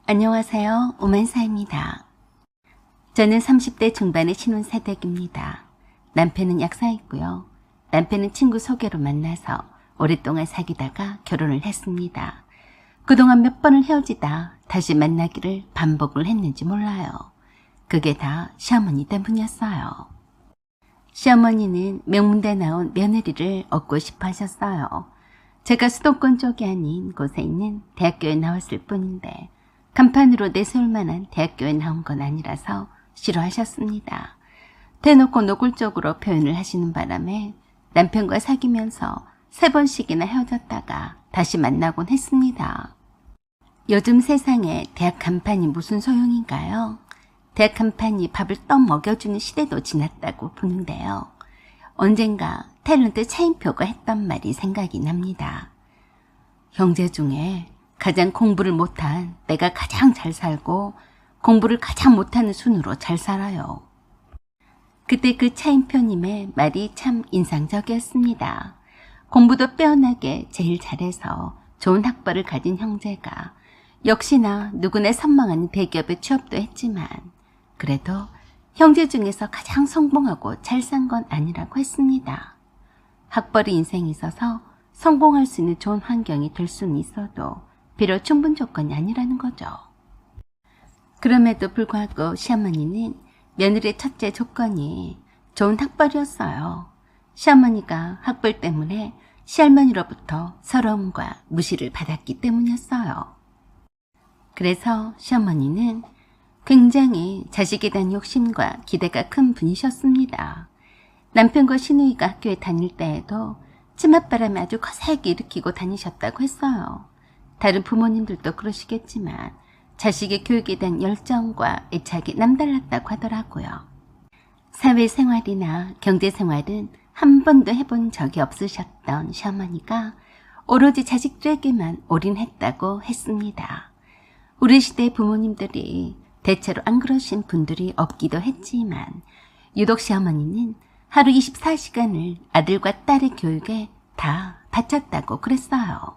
안녕하세요. 오만사입니다. 저는 30대 중반의 신혼사댁입니다. 남편은 약사였고요. 남편은 친구 소개로 만나서 오랫동안 사귀다가 결혼을 했습니다. 그동안 몇 번을 헤어지다 다시 만나기를 반복을 했는지 몰라요. 그게 다 시어머니 때문이었어요. 시어머니는 명문대 나온 며느리를 얻고 싶어 하셨어요. 제가 수도권 쪽이 아닌 곳에 있는 대학교에 나왔을 뿐인데 간판으로 내세울 만한 대학교에 나온 건 아니라서 싫어하셨습니다. 대놓고 노골적으로 표현을 하시는 바람에 남편과 사귀면서 3번씩이나 헤어졌다가 다시 만나곤 했습니다. 요즘 세상에 대학 간판이 무슨 소용인가요? 대학 간판이 밥을 떠먹여주는 시대도 지났다고 보는데요. 언젠가 탤런트 차인표가 했던 말이 생각이 납니다. 형제 중에 가장 공부를 못한 내가 가장 잘 살고 공부를 가장 못하는 순으로 잘 살아요. 그때 그 차인표님의 말이 참 인상적이었습니다. 공부도 빼어나게 제일 잘해서 좋은 학벌을 가진 형제가 역시나 누구나 선망하는 대기업에 취업도 했지만 그래도 형제 중에서 가장 성공하고 잘 산 건 아니라고 했습니다. 학벌이 인생에 있어서 성공할 수 있는 좋은 환경이 될 수는 있어도 비록 충분 조건이 아니라는 거죠. 그럼에도 불구하고 시어머니는 며느리의 첫째 조건이 좋은 학벌이었어요. 시어머니가 학벌 때문에 시할머니로부터 서러움과 무시를 받았기 때문이었어요. 그래서 시어머니는 굉장히 자식에 대한 욕심과 기대가 큰 분이셨습니다. 남편과 시누이가 학교에 다닐 때에도 치맛바람을 아주 거세게 일으키고 다니셨다고 했어요. 다른 부모님들도 그러시겠지만 자식의 교육에 대한 열정과 애착이 남달랐다고 하더라고요. 사회생활이나 경제생활은 한 번도 해본 적이 없으셨던 시어머니가 오로지 자식들에게만 올인했다고 했습니다. 우리 시대 부모님들이 대체로 안 그러신 분들이 없기도 했지만 유독 시어머니는 하루 24시간을 아들과 딸의 교육에 다 바쳤다고 그랬어요.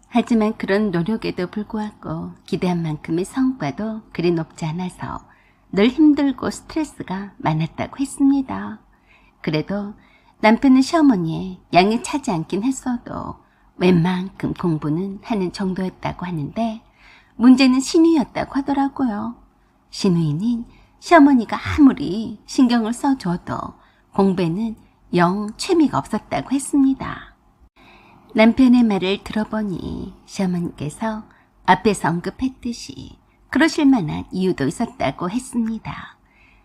하지만 그런 노력에도 불구하고 기대한 만큼의 성과도 그리 높지 않아서 늘 힘들고 스트레스가 많았다고 했습니다. 그래도 남편은 시어머니의 양에 차지 않긴 했어도 웬만큼 공부는 하는 정도였다고 하는데 문제는 시누이였다고 하더라고요. 시누이는 시어머니가 아무리 신경을 써줘도 공부에는 영 취미가 없었다고 했습니다. 남편의 말을 들어보니 시어머니께서 앞에서 언급했듯이 그러실 만한 이유도 있었다고 했습니다.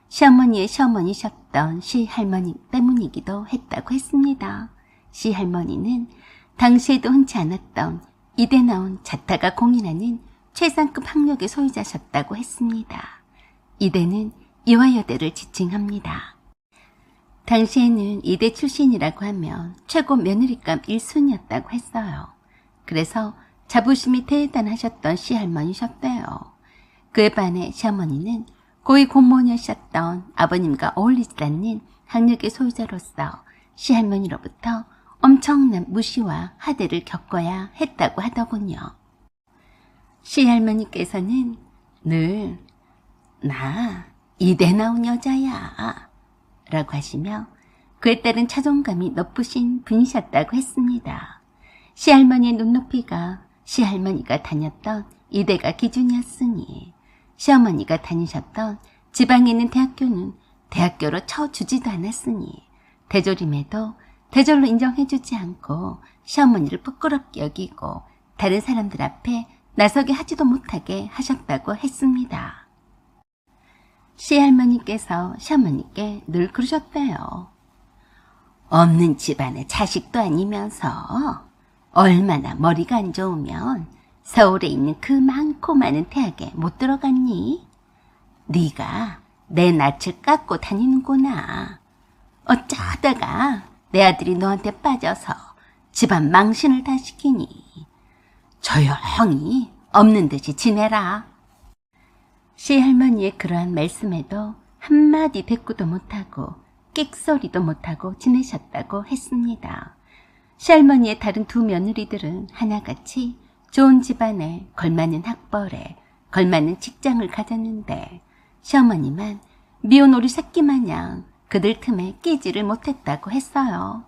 시어머니의 시어머니셨던 시할머니 때문이기도 했다고 했습니다. 시할머니는 당시에도 흔치 않았던 이대 나온 자타가 공인하는 최상급 학력의 소유자셨다고 했습니다. 이대는 이화여대를 지칭합니다. 당시에는 이대 출신이라고 하면 최고 며느리감 1순위였다고 했어요. 그래서 자부심이 대단하셨던 시할머니셨대요. 그에 반해 시어머니는 고위 공무원이셨던 아버님과 어울리지 않는 학력의 소유자로서 시할머니로부터 엄청난 무시와 하대를 겪어야 했다고 하더군요. 시할머니께서는 늘 나 이대 나온 여자야 라고 하시며 그에 따른 자존감이 높으신 분이셨다고 했습니다. 시할머니의 눈높이가 시할머니가 다녔던 이대가 기준이었으니 시어머니가 다니셨던 지방에 있는 대학교는 대학교로 쳐주지도 않았으니 대조림에도 대졸로 인정해주지 않고 시어머니를 부끄럽게 여기고 다른 사람들 앞에 나서게 하지도 못하게 하셨다고 했습니다. 시할머니께서 시어머니께 늘 그러셨대요. 없는 집안의 자식도 아니면서 얼마나 머리가 안 좋으면 서울에 있는 그 많고 많은 대학에 못 들어갔니? 네가 내 낯을 깎고 다니는구나. 어쩌다가 내 아들이 너한테 빠져서 집안 망신을 다 시키니. 조용히 없는 듯이 지내라. 시할머니의 그러한 말씀에도 한마디 대꾸도 못하고 끽소리도 못하고 지내셨다고 했습니다. 시할머니의 다른 두 며느리들은 하나같이 좋은 집안에 걸맞는 학벌 학벌에 걸맞는 직장을 가졌는데 시어머니만 미운 오리 새끼 마냥 그들 틈에 끼지를 못했다고 했어요.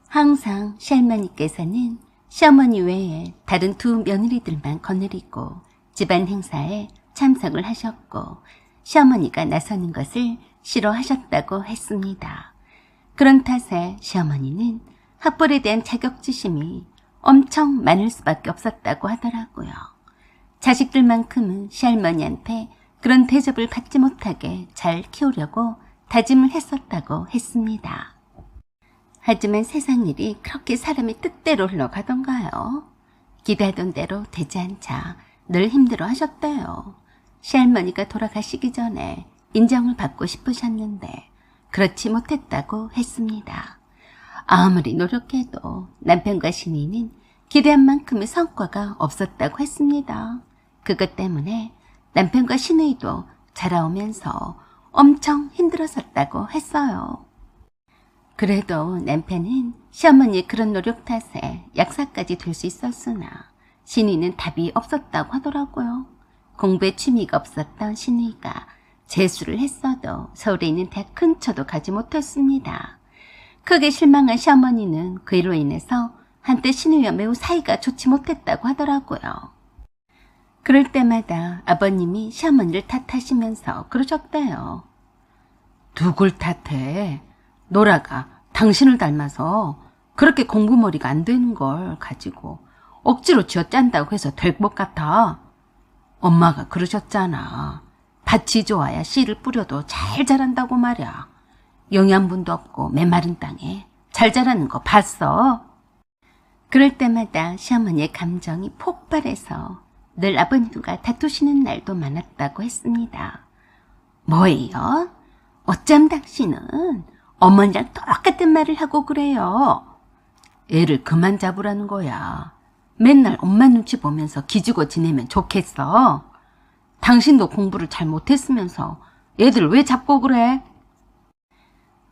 항상 시할머니께서는 시어머니 외에 다른 두 며느리들만 거느리고 집안 행사에 참석을 하셨고 시어머니가 나서는 것을 싫어하셨다고 했습니다. 그런 탓에 시어머니는 학벌에 대한 자격지심이 엄청 많을 수밖에 없었다고 하더라고요. 자식들만큼은 시할머니한테 그런 대접을 받지 못하게 잘 키우려고 다짐을 했었다고 했습니다. 하지만 세상 일이 그렇게 사람의 뜻대로 흘러가던가요? 기대하던 대로 되지 않자 늘 힘들어 하셨대요. 시할머니가 돌아가시기 전에 인정을 받고 싶으셨는데 그렇지 못했다고 했습니다. 아무리 노력해도 남편과 신이는 기대한 만큼의 성과가 없었다고 했습니다. 그것 때문에 남편과 신우이도 자라오면서 엄청 힘들었었다고 했어요. 그래도 남편은 시어머니의 그런 노력 탓에 약사까지 될 수 있었으나 신우이는 답이 없었다고 하더라고요. 공부에 취미가 없었던 신우이가 재수를 했어도 서울에 있는 대학 근처도 가지 못했습니다. 크게 실망한 시어머니는 그 일로 인해서 한때 신우이와 매우 사이가 좋지 못했다고 하더라고요. 그럴 때마다 아버님이 시어머니를 탓하시면서 그러셨대요. 누굴 탓해? 노라가 당신을 닮아서 그렇게 공부머리가 안 되는 걸 가지고 억지로 쥐어짠다고 해서 될 것 같아. 엄마가 그러셨잖아. 밭이 좋아야 씨를 뿌려도 잘 자란다고 말이야. 영양분도 없고 메마른 땅에 잘 자라는 거 봤어? 그럴 때마다 시어머니의 감정이 폭발해서 늘 아버님과 다투시는 날도 많았다고 했습니다. 뭐예요? 어쩜 당신은 어머니랑 똑같은 말을 하고 그래요? 애를 그만 잡으라는 거야. 맨날 엄마 눈치 보면서 기죽어 지내면 좋겠어. 당신도 공부를 잘 못했으면서 애들 왜 잡고 그래?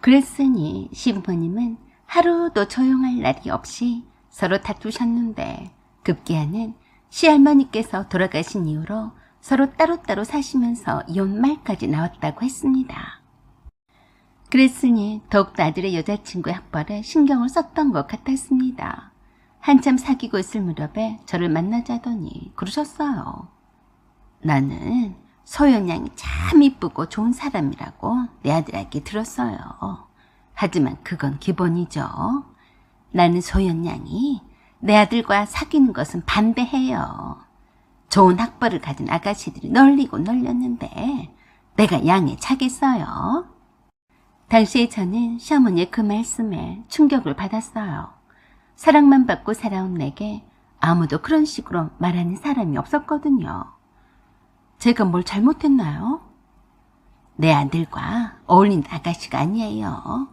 그랬으니 시부모님은 하루도 조용할 날이 없이 서로 다투셨는데 급기야는 시할머니께서 돌아가신 이후로 서로 따로따로 사시면서 이혼 말까지 나왔다고 했습니다. 그랬으니 더욱더 아들의 여자친구의 학벌에 신경을 썼던 것 같았습니다. 한참 사귀고 있을 무렵에 저를 만나자더니 그러셨어요. 나는 소연 양이 참 이쁘고 좋은 사람이라고 내 아들에게 들었어요. 하지만 그건 기본이죠. 나는 소연 양이 내 아들과 사귀는 것은 반대해요. 좋은 학벌을 가진 아가씨들이 널리고 널렸는데 내가 양에 차겠어요. 당시에 저는 시어머니의 그 말씀에 충격을 받았어요. 사랑만 받고 살아온 내게 아무도 그런 식으로 말하는 사람이 없었거든요. 제가 뭘 잘못했나요? 내 아들과 어울리는 아가씨가 아니에요.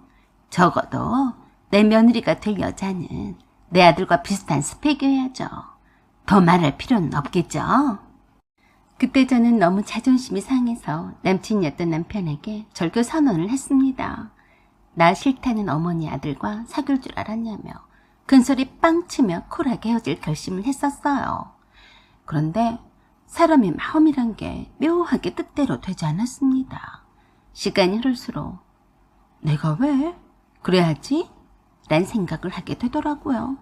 적어도 내 며느리가 될 여자는 내 아들과 비슷한 스펙이어야죠. 더 말할 필요는 없겠죠? 그때 저는 너무 자존심이 상해서 남친이었던 남편에게 절교 선언을 했습니다. 나 싫다는 어머니 아들과 사귈 줄 알았냐며 큰소리 빵 치며 쿨하게 헤어질 결심을 했었어요. 그런데 사람의 마음이란 게 묘하게 뜻대로 되지 않았습니다. 시간이 흐를수록 내가 왜 그래야지? 란 생각을 하게 되더라고요.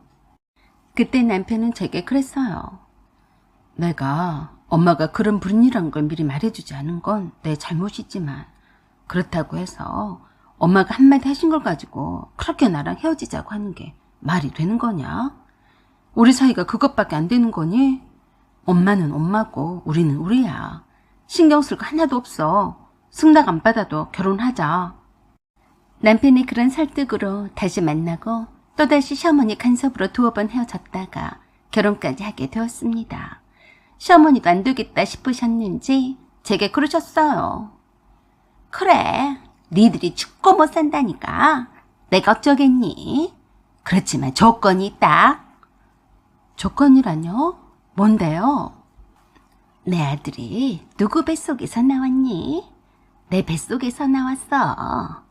그때 남편은 제게 그랬어요. 내가 엄마가 그런 분이란 걸 미리 말해주지 않은 건 내 잘못이지만 그렇다고 해서 엄마가 한마디 하신 걸 가지고 그렇게 나랑 헤어지자고 하는 게 말이 되는 거냐? 우리 사이가 그것밖에 안 되는 거니? 엄마는 엄마고 우리는 우리야. 신경 쓸 거 하나도 없어. 승낙 안 받아도 결혼하자. 남편이 그런 설득으로 다시 만나고 또다시 시어머니 간섭으로 2번 헤어졌다가 결혼까지 하게 되었습니다. 시어머니도 안 되겠다 싶으셨는지 제게 그러셨어요. 그래, 니들이 죽고 못 산다니까 내가 어쩌겠니? 그렇지만 조건이 있다. 조건이라뇨? 뭔데요? 내 아들이 누구 뱃속에서 나왔니? 내 뱃속에서 나왔어.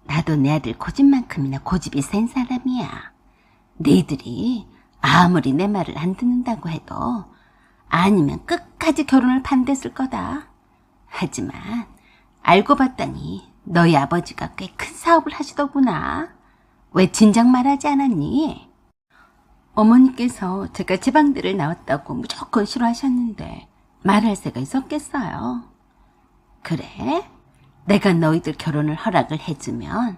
나도 내 아들 고집만큼이나 고집이 센 사람이야. 너희들이 아무리 내 말을 안 듣는다고 해도 아니면 끝까지 결혼을 반대했을 거다. 하지만 알고 봤더니 너희 아버지가 꽤 큰 사업을 하시더구나. 왜 진작 말하지 않았니? 어머니께서 제가 지방대를 나왔다고 무조건 싫어하셨는데 말할 새가 있었겠어요. 그래? 내가 너희들 결혼을 허락을 해주면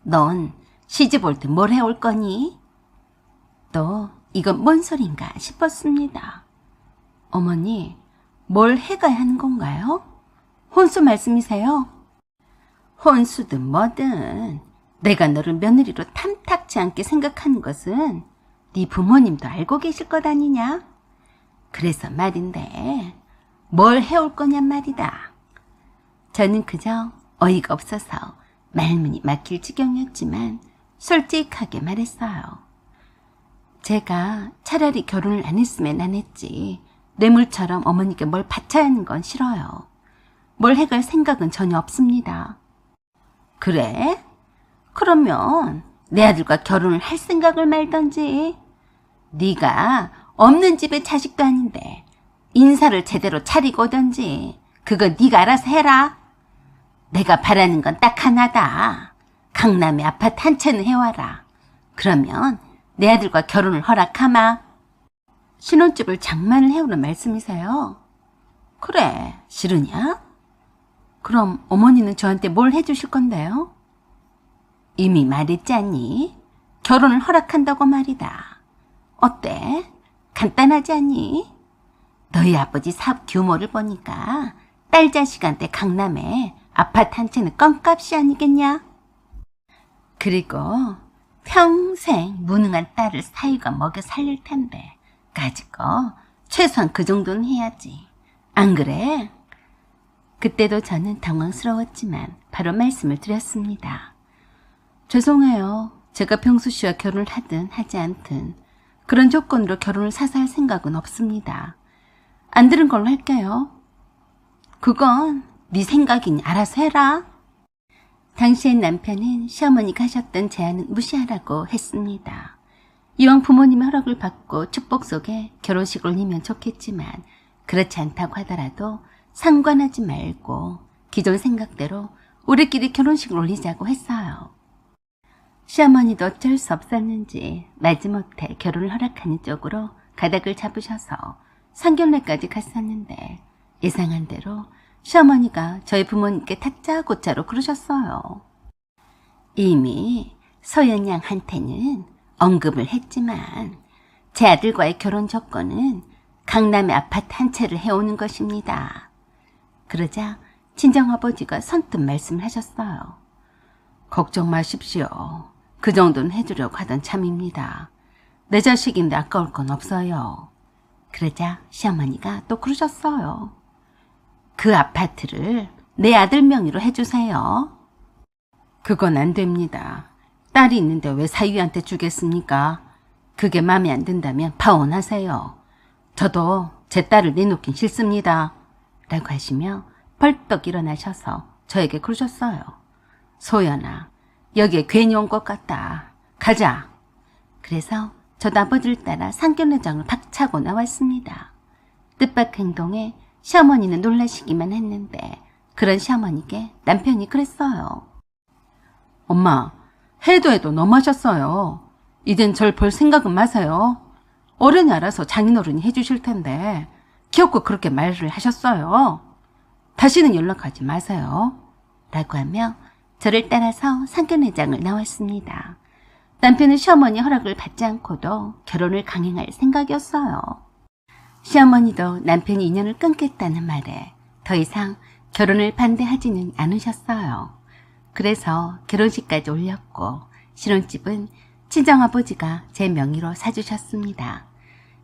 넌 시집 올 때 뭘 해올 거니? 또 이건 뭔 소린가 싶었습니다. 어머니, 뭘 해가야 하는 건가요? 혼수 말씀이세요? 혼수든 뭐든 내가 너를 며느리로 탐탁치 않게 생각하는 것은 네 부모님도 알고 계실 것 아니냐? 그래서 말인데 뭘 해올 거냔 말이다. 저는 그저 어이가 없어서 말문이 막힐 지경이었지만 솔직하게 말했어요. 제가 차라리 결혼을 안 했으면 안 했지. 뇌물처럼 어머니께 뭘 바쳐야 하는 건 싫어요. 뭘 해갈 생각은 전혀 없습니다. 그래? 그러면 내 아들과 결혼을 할 생각을 말던지. 네가 없는 집의 자식도 아닌데 인사를 제대로 차리고 오던지. 그건 네가 알아서 해라. 내가 바라는 건 딱 하나다. 강남에 아파트 한 채는 해와라. 그러면 내 아들과 결혼을 허락하마. 신혼집을 장만을 해오는 말씀이세요? 그래, 싫으냐? 그럼 어머니는 저한테 뭘 해주실 건데요? 이미 말했지 않니? 결혼을 허락한다고 말이다. 어때? 간단하지 않니? 너희 아버지 사업 규모를 보니까 딸 자식한테 강남에 아파트 한 채는 껌값이 아니겠냐? 그리고 평생 무능한 딸을 사위가 먹여 살릴 텐데 가지고 최소한 그 정도는 해야지. 안 그래? 그때도 저는 당황스러웠지만 바로 말씀을 드렸습니다. 죄송해요. 제가 병수 씨와 결혼을 하든 하지 않든 그런 조건으로 결혼을 사서 할 생각은 없습니다. 안 들은 걸로 할게요. 그건 네 생각이니 알아서 해라. 당시엔 남편은 시어머니가 하셨던 제안은 무시하라고 했습니다. 이왕 부모님의 허락을 받고 축복 속에 결혼식을 올리면 좋겠지만 그렇지 않다고 하더라도 상관하지 말고 기존 생각대로 우리끼리 결혼식을 올리자고 했어요. 시어머니도 어쩔 수 없었는지 마지못해 결혼을 허락하는 쪽으로 가닥을 잡으셔서 상견례까지 갔었는데 예상한 대로 시어머니가 저희 부모님께 다짜고짜로 그러셨어요. 이미 소연 양한테는 언급을 했지만 제 아들과의 결혼 조건은 강남의 아파트 한 채를 해오는 것입니다. 그러자 친정아버지가 선뜻 말씀을 하셨어요. 걱정 마십시오. 그 정도는 해주려고 하던 참입니다. 내 자식인데 아까울 건 없어요. 그러자 시어머니가 또 그러셨어요. 그 아파트를 내 아들 명의로 해주세요. 그건 안 됩니다. 딸이 있는데 왜 사위한테 주겠습니까? 그게 마음에 안 든다면 파혼하세요. 저도 제 딸을 내놓긴 싫습니다. 라고 하시며 벌떡 일어나셔서 저에게 그러셨어요. 소연아, 여기에 괜히 온 것 같다. 가자. 그래서 저도 아버지를 따라 상견례장을 박차고 나왔습니다. 뜻밖 행동에 시어머니는 놀라시기만 했는데 그런 시어머니께 남편이 그랬어요. 엄마, 해도 너무하셨어요. 이젠 절 볼 생각은 마세요. 어른이 알아서 장인어른이 해주실 텐데 귀엽고 그렇게 말을 하셨어요. 다시는 연락하지 마세요. 라고 하며 저를 따라서 상견례장을 나왔습니다. 남편은 시어머니 허락을 받지 않고도 결혼을 강행할 생각이었어요. 시어머니도 남편이 인연을 끊겠다는 말에 더 이상 결혼을 반대하지는 않으셨어요. 그래서 결혼식까지 올렸고 신혼집은 친정아버지가 제 명의로 사주셨습니다.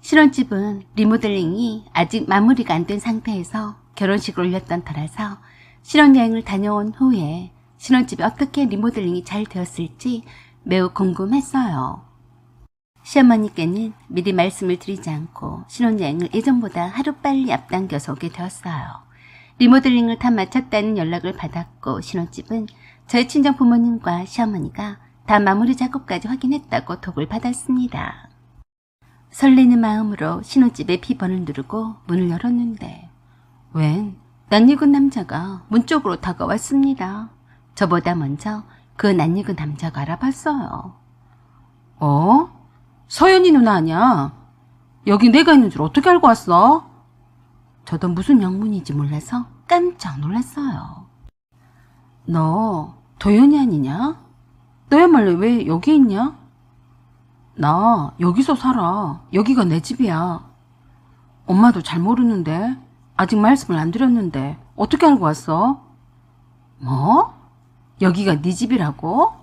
신혼집은 리모델링이 아직 마무리가 안 된 상태에서 결혼식을 올렸던 터라서 신혼여행을 다녀온 후에 신혼집이 어떻게 리모델링이 잘 되었을지 매우 궁금했어요. 시어머니께는 미리 말씀을 드리지 않고 신혼여행을 예전보다 하루빨리 앞당겨서 오게 되었어요. 리모델링을 다 마쳤다는 연락을 받았고 신혼집은 저희 친정 부모님과 시어머니가 다 마무리 작업까지 확인했다고 톡을 받았습니다. 설레는 마음으로 신혼집의 비번을 누르고 문을 열었는데 웬 낯익은 남자가 문 쪽으로 다가왔습니다. 저보다 먼저 그 낯익은 남자가 알아봤어요. 서연이 누나 아니야? 여기 내가 있는 줄 어떻게 알고 왔어? 저도 무슨 영문인지 몰라서 깜짝 놀랐어요. 너 도연이 아니냐? 너야말로 왜 여기 있냐? 나 여기서 살아. 여기가 내 집이야. 엄마도 잘 모르는데 아직 말씀을 안 드렸는데 어떻게 알고 왔어? 뭐? 여기가 네 집이라고?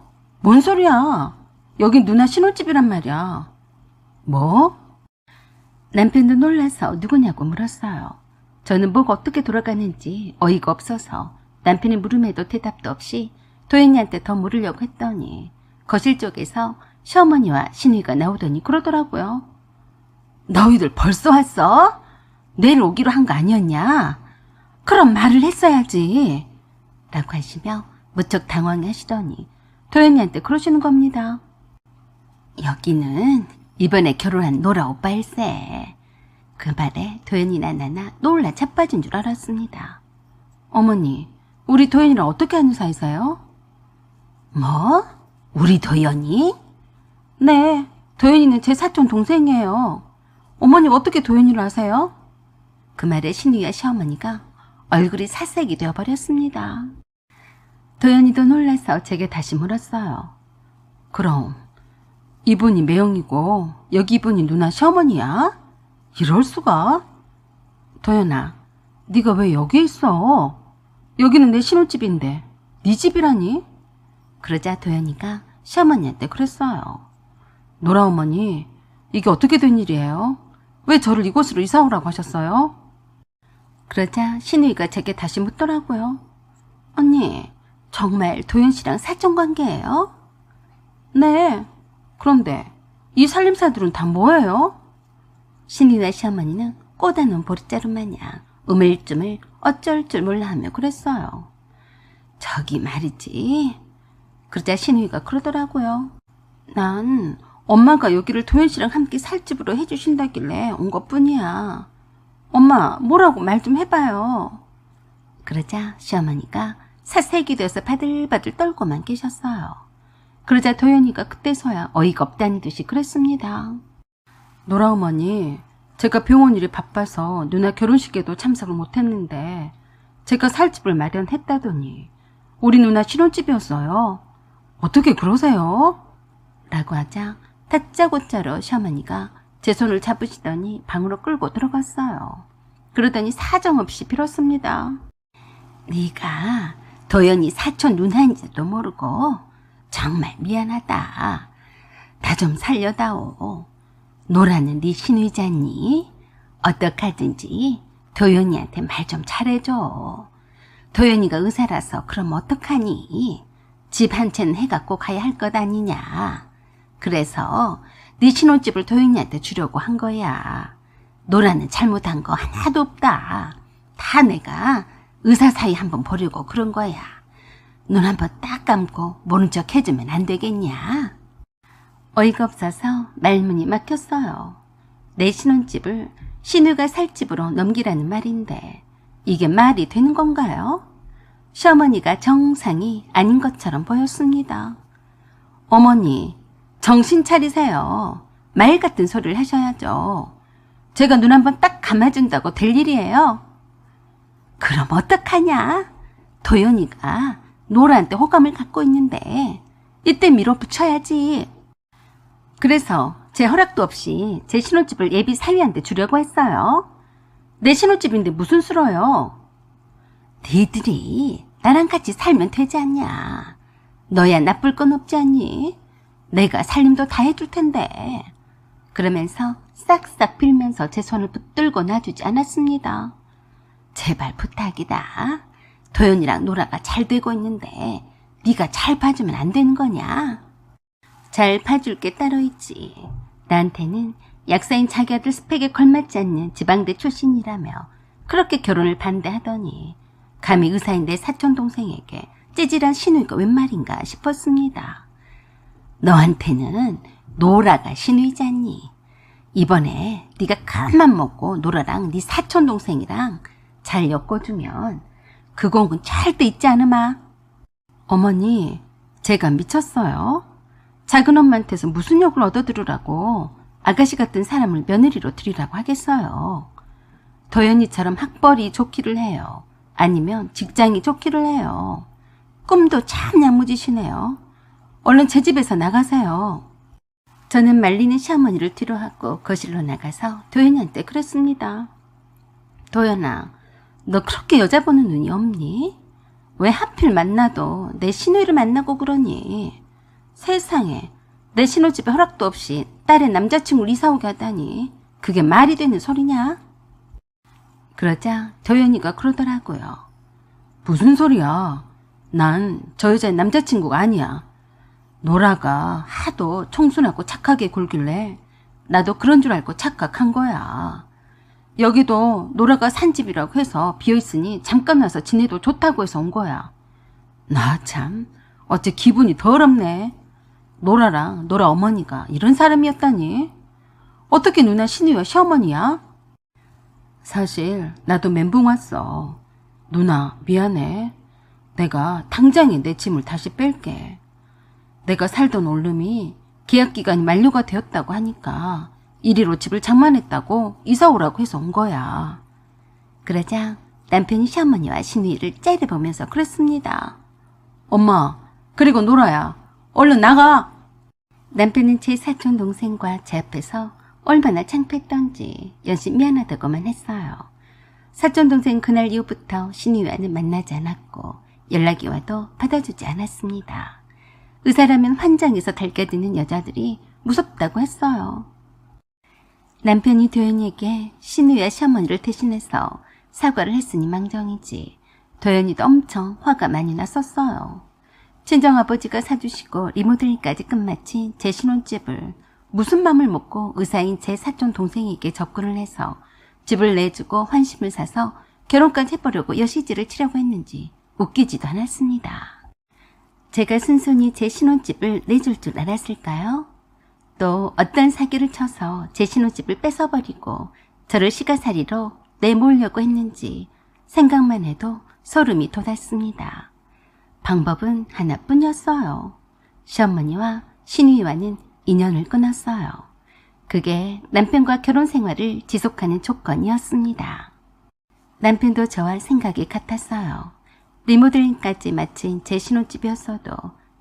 뭔 소리야? 여긴 누나 신혼집이란 말이야. 뭐? 남편도 놀라서 누구냐고 물었어요. 저는 뭐가 어떻게 돌아가는지 어이가 없어서 남편의 물음에도 대답도 없이 도연이한테 더 물으려고 했더니 거실 쪽에서 시어머니와 신우이가 나오더니 그러더라고요. 너희들 벌써 왔어? 내일 오기로 한 거 아니었냐? 그럼 말을 했어야지. 라고 하시며 무척 당황해 하시더니 도연이한테 그러시는 겁니다. 여기는 이번에 결혼한 노라 오빠일세. 그 말에 도연이나 나나 놀라 자빠진 줄 알았습니다. 어머니, 우리 도연이랑 어떻게 하는 사이세요? 뭐? 우리 도연이? 네, 도연이는 제 사촌 동생이에요. 어머니 어떻게 도연이를 아세요? 그 말에 신우이와 시어머니가 얼굴이 살색이 되어버렸습니다. 도연이도 놀라서 제게 다시 물었어요. 그럼 이분이 매형이고 여기 이분이 누나 시어머니야? 이럴 수가? 도연아, 네가 왜 여기 있어? 여기는 내 신혼집인데 네 집이라니? 그러자 도연이가 시어머니한테 그랬어요. 노라 어머니, 이게 어떻게 된 일이에요? 왜 저를 이곳으로 이사 오라고 하셨어요? 그러자 신우이가 제게 다시 묻더라고요. 언니, 정말 도연 씨랑 사촌관계예요? 네. 그런데 이 살림살들은 다 뭐예요? 신우이와 시어머니는 꼬다놓은 보릿자루 마냥 우물쭈물 어쩔 줄 몰라하며 그랬어요. 저기 말이지. 그러자 신우이가 그러더라고요. 난 엄마가 여기를 도연 씨랑 함께 살 집으로 해주신다길래 온 것뿐이야. 엄마, 뭐라고 말 좀 해봐요. 그러자 시어머니가 사색이 되어서 바들바들 떨고만 계셨어요. 그러자 도연이가 그때서야 어이가 없다는 듯이 그랬습니다. 노라 어머니, 제가 병원 일이 바빠서 누나 결혼식에도 참석을 못했는데 제가 살 집을 마련했다더니 우리 누나 신혼집이었어요. 어떻게 그러세요? 라고 하자 다짜고짜로 시어머니가 제 손을 잡으시더니 방으로 끌고 들어갔어요. 그러더니 사정없이 빌었습니다. 네가 도연이 사촌 누나인지도 모르고 정말 미안하다. 나 좀 살려다오. 노라는 네 신우이잖니? 어떡하든지 도연이한테 말 좀 잘해줘. 도연이가 의사라서 그럼 어떡하니? 집 한 채는 해갖고 가야 할 것 아니냐. 그래서 네 신혼집을 도연이한테 주려고 한 거야. 노라는 잘못한 거 하나도 없다. 다 내가 의사 사이 한번 보려고 그런 거야. 눈 한번 딱 감고 모른 척 해주면 안 되겠냐? 어이가 없어서 말문이 막혔어요. 내 신혼집을 신우가 살 집으로 넘기라는 말인데 이게 말이 되는 건가요? 시어머니가 정상이 아닌 것처럼 보였습니다. 어머니, 정신 차리세요. 말 같은 소리를 하셔야죠. 제가 눈 한번 딱 감아준다고 될 일이에요. 그럼 어떡하냐? 도연이가 노라한테 호감을 갖고 있는데 이때 밀어붙여야지. 그래서 제 허락도 없이 제 신혼집을 예비 사위한테 주려고 했어요. 내 신혼집인데 무슨 수로요? 니들이 나랑 같이 살면 되지 않냐. 너야 나쁠 건 없지 않니? 내가 살림도 다 해줄 텐데. 그러면서 싹싹 빌면서 제 손을 붙들고 놔주지 않았습니다. 제발 부탁이다. 도연이랑 노라가 잘 되고 있는데 네가 잘 봐주면 안 되는 거냐? 잘 봐줄 게 따로 있지. 나한테는 약사인 자기 아들 스펙에 걸맞지 않는 지방대 출신이라며 그렇게 결혼을 반대하더니 감히 의사인 내 사촌동생에게 찌질한 신우이가 웬 말인가 싶었습니다. 너한테는 노라가 신우이잖니. 이번에 네가 큰맘 먹고 노라랑 네 사촌동생이랑 잘 엮어주면 그 공은 절대 잊지 않으마. 어머니, 제가 미쳤어요? 작은 엄마한테서 무슨 욕을 얻어들으라고 아가씨 같은 사람을 며느리로 들이라고 하겠어요. 도연이처럼 학벌이 좋기를 해요. 아니면 직장이 좋기를 해요. 꿈도 참 야무지시네요. 얼른 제 집에서 나가세요. 저는 말리는 시어머니를 뒤로하고 거실로 나가서 도연이한테 그랬습니다. 도연아, 너 그렇게 여자 보는 눈이 없니? 왜 하필 만나도 내 시누이를 만나고 그러니? 세상에, 내 시누집에 허락도 없이 딸의 남자친구를 이사오게 하다니 그게 말이 되는 소리냐? 그러자 도연이가 그러더라고요. 무슨 소리야? 난 저 여자의 남자친구가 아니야. 노라가 하도 청순하고 착하게 굴길래 나도 그런 줄 알고 착각한 거야. 여기도 노라가 산 집이라고 해서 비어있으니 잠깐 와서 지내도 좋다고 해서 온 거야. 나 참 어째 기분이 더럽네. 노라랑 노라 어머니가 이런 사람이었다니. 어떻게 누나 시누이와 시어머니야? 사실 나도 멘붕 왔어. 누나 미안해. 내가 당장에 내 짐을 다시 뺄게. 내가 살던 원룸이 계약기간이 만료가 되었다고 하니까 이리로 집을 장만했다고 이사 오라고 해서 온 거야. 그러자 남편이 시어머니와 시누이를 째려보면서 그랬습니다. 엄마, 그리고 노라야, 얼른 나가! 남편은 제 사촌 동생과 제 앞에서 얼마나 창피했던지 연신 미안하다고만 했어요. 사촌 동생 그날 이후부터 시누이와는 만나지 않았고 연락이 와도 받아주지 않았습니다. 의사라면 환장해서 달겨드는 여자들이 무섭다고 했어요. 남편이 도연이에게 시누이와 시어머니를 대신해서 사과를 했으니 망정이지 도연이도 엄청 화가 많이 났었어요. 친정아버지가 사주시고 리모델링까지 끝마친 제 신혼집을 무슨 맘을 먹고 의사인 제 사촌 동생에게 접근을 해서 집을 내주고 환심을 사서 결혼까지 해보려고 여시지를 치려고 했는지 웃기지도 않았습니다. 제가 순순히 제 신혼집을 내줄 줄 알았을까요? 또 어떤 사기를 쳐서 제 신혼집을 뺏어버리고 저를 시가살이로 내몰려고 했는지 생각만 해도 소름이 돋았습니다. 방법은 하나뿐이었어요. 시어머니와 시누이와는 인연을 끊었어요. 그게 남편과 결혼 생활을 지속하는 조건이었습니다. 남편도 저와 생각이 같았어요. 리모델링까지 마친 제 신혼집이었어도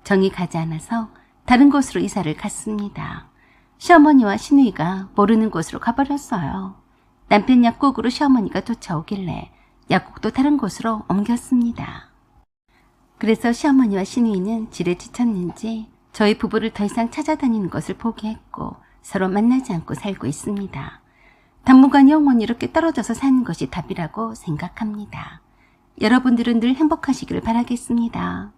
정이 가지 않아서 다른 곳으로 이사를 갔습니다. 시어머니와 시누이가 모르는 곳으로 가버렸어요. 남편 약국으로 시어머니가 쫓아오길래 약국도 다른 곳으로 옮겼습니다. 그래서 시어머니와 시누이는 지레 지쳤는지 저희 부부를 더 이상 찾아다니는 것을 포기했고 서로 만나지 않고 살고 있습니다. 당분간 영원히 이렇게 떨어져서 사는 것이 답이라고 생각합니다. 여러분들은 늘 행복하시기를 바라겠습니다.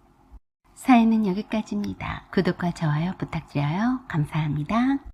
사연은 여기까지입니다. 구독과 좋아요 부탁드려요. 감사합니다.